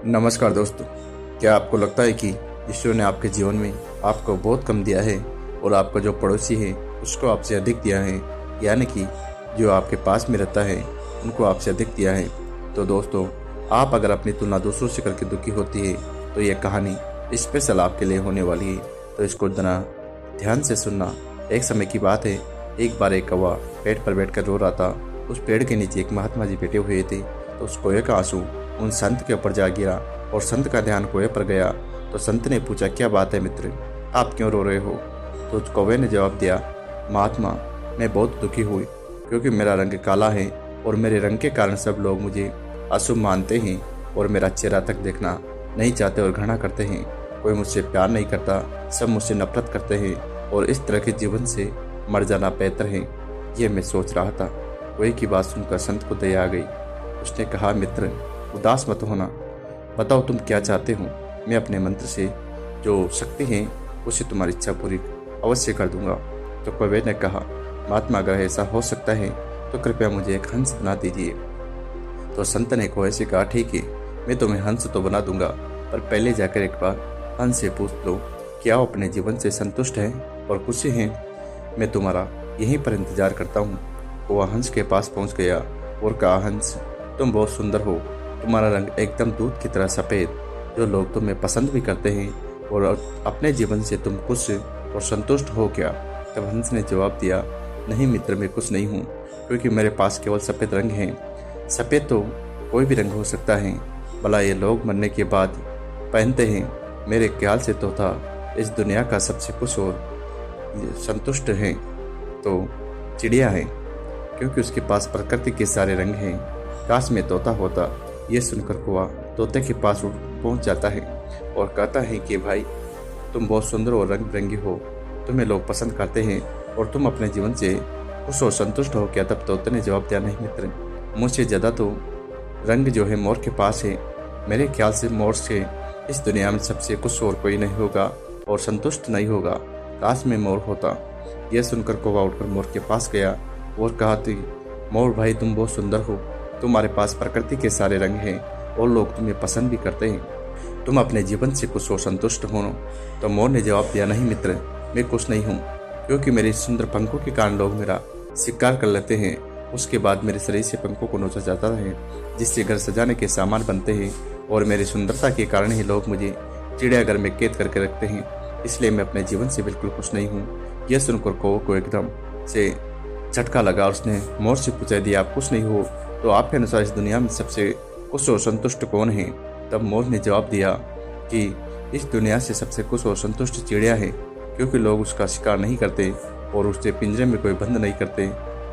नमस्कार दोस्तों। क्या आपको लगता है कि ईश्वर ने आपके जीवन में आपको बहुत कम दिया है और आपका जो पड़ोसी है उसको आपसे अधिक दिया है, यानी कि जो आपके पास में रहता है उनको आपसे अधिक दिया है? तो दोस्तों, आप अगर अपनी तुलना दूसरों से करके दुखी होती है तो ये कहानी स्पेशल आपके लिए होने वाली है, तो इसको जरा ध्यान से सुनना। एक समय की बात है, एक बार एक कौवा पेड़ पर बैठकर रो रहा था। उस पेड़ के नीचे एक महात्मा जी बैठे हुए थे, तो उस कौवे का आंसू उन संत के ऊपर जा गिरा और संत का ध्यान कौवे पर गया। तो संत ने पूछा, क्या बात है मित्र, आप क्यों रो रहे हो? तो उस कौवे ने जवाब दिया, महात्मा, मैं बहुत दुखी हुई क्योंकि मेरा रंग काला है और मेरे रंग के कारण सब लोग मुझे अशुभ मानते हैं और मेरा चेहरा तक देखना नहीं चाहते और घृणा करते हैं। कोई मुझसे प्यार नहीं करता, सब मुझसे नफरत करते हैं और इस तरह के जीवन से मर जाना बेहतर है, ये मैं सोच रहा था। कौवे की बात सुनकर संत को दया आ गई। उसने कहा, मित्र, उदास मत होना, बताओ तुम क्या चाहते हो। मैं अपने मंत्र से जो शक्ति है उसे तुम्हारी इच्छा पूरी अवश्य कर दूंगा। तो कौवे ने कहा, महात्मा, अगर ऐसा हो सकता है तो कृपया मुझे एक हंस बना दीजिए। तो संत ने कौवे से कहा, ठीक है, मैं तुम्हें हंस तो बना दूंगा, पर पहले जाकर एक बार हंस से पूछ लो, क्या आप अपने जीवन से संतुष्ट हैं और खुशी हैं? मैं तुम्हारा यहीं पर इंतजार करता हूँ। कौवा हंस के पास पहुँच गया और कहा, हंस, तुम बहुत सुंदर हो, तुम्हारा रंग एकदम दूध की तरह सफ़ेद, जो लोग तुम्हें पसंद भी करते हैं, और अपने जीवन से तुम खुश और संतुष्ट हो क्या? तब हंस ने जवाब दिया, नहीं मित्र, मैं खुश नहीं हूँ, क्योंकि मेरे पास केवल सफ़ेद रंग है। सफ़ेद तो कोई भी रंग हो सकता है, भला ये लोग मरने के बाद पहनते हैं। मेरे ख्याल से तोता इस दुनिया का सबसे खुश और संतुष्ट है तो चिड़िया है, क्योंकि उसके पास प्रकृति के सारे रंग हैं। काश में तोता होता। ये सुनकर कौवा तोते के पास पहुंच जाता है और कहता है कि भाई, तुम बहुत सुंदर और रंग बिरंगी हो, तुम्हें लोग पसंद करते हैं और तुम अपने जीवन से खुश और संतुष्ट हो क्या? तब तोते ने जवाब दिया, नहीं मित्र, मुझसे ज़्यादा तो रंग जो है मोर के पास है। मेरे ख्याल से मोर से इस दुनिया में सबसे खुश और कोई नहीं होगा और संतुष्ट नहीं होगा। काश में मोर होता। यह सुनकर कौवा उठकर मोर के पास गया और कहा, मोर भाई, तुम बहुत सुंदर हो, तुम्हारे पास प्रकृति के सारे रंग हैं और लोग तुम्हें पसंद भी करते हैं, तुम अपने जीवन से खुश और संतुष्ट हो। तो मोर ने जवाब दिया, नहीं मित्र, मैं खुश नहीं हूँ, क्योंकि मेरे सुंदर पंखों के कारण लोग मेरा शिकार कर लेते हैं। उसके बाद मेरे शरीर से पंखों को नोचा जाता है, जिससे घर सजाने के सामान बनते हैं, और मेरी सुंदरता के कारण ही लोग मुझे चिड़ियाघर में कैद करके रखते हैं। इसलिए मैं अपने जीवन से बिल्कुल खुश नहीं हूँ। यह सुनकर कौवे को एकदम से झटका लगा। उसने मोर से पूछा, यदि आप खुश नहीं हो तो आपके अनुसार इस दुनिया में सबसे खुश और संतुष्ट कौन है? तब मोर ने जवाब दिया कि इस दुनिया से सबसे खुश और संतुष्ट चिड़िया है, क्योंकि लोग उसका शिकार नहीं करते और उससे पिंजरे में कोई बंद नहीं करते।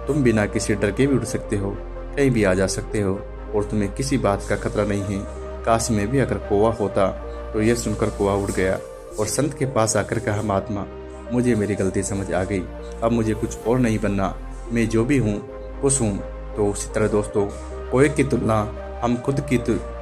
तुम बिना किसी डर के भी उड़ सकते हो, कहीं भी आ जा सकते हो और तुम्हें किसी बात का खतरा नहीं है। काश में भी अगर कौवा होता। तो यह सुनकर कौवा उड़ गया और संत के पास आकर कहा, महात्मा, मुझे मेरी गलती समझ आ गई, अब मुझे कुछ और नहीं बनना, मैं जो भी हूँ खुश हूँ। तो उसी तरह दोस्तों, कौवे की तुलना हम खुद की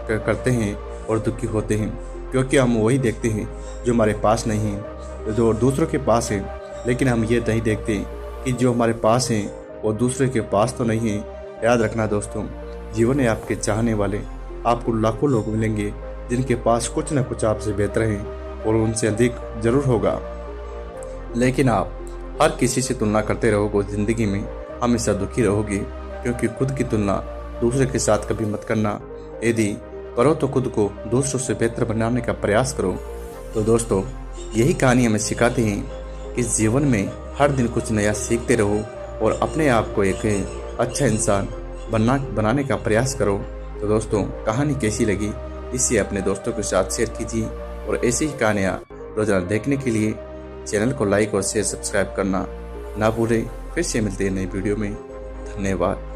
करते हैं और दुखी होते हैं, क्योंकि हम वही देखते हैं जो हमारे पास नहीं है, जो दूसरों के पास है, लेकिन हम ये नहीं देखते कि जो हमारे पास है वो दूसरे के पास तो नहीं है। याद रखना दोस्तों, जीवन में आपके चाहने वाले आपको लाखों लोग मिलेंगे जिनके पास कुछ न कुछ आपसे बेहतर है और उनसे अधिक जरूर होगा, लेकिन आप हर किसी से तुलना करते रहोगे जिंदगी में, हमेशा दुखी रहोगे। क्योंकि खुद की तुलना दूसरे के साथ कभी मत करना। यदि करो तो खुद को दूसरों से बेहतर बनाने का प्रयास करो। तो दोस्तों, यही कहानी हमें सिखाती है कि जीवन में हर दिन कुछ नया सीखते रहो और अपने आप को एक अच्छा इंसान बनाने का प्रयास करो। तो दोस्तों, कहानी कैसी लगी इसे अपने दोस्तों के साथ शेयर कीजिए, और ऐसी ही कहानियाँ रोजाना देखने के लिए चैनल को लाइक और शेयर सब्सक्राइब करना ना भूलें। फिर से मिलते हैं नई वीडियो में। धन्यवाद।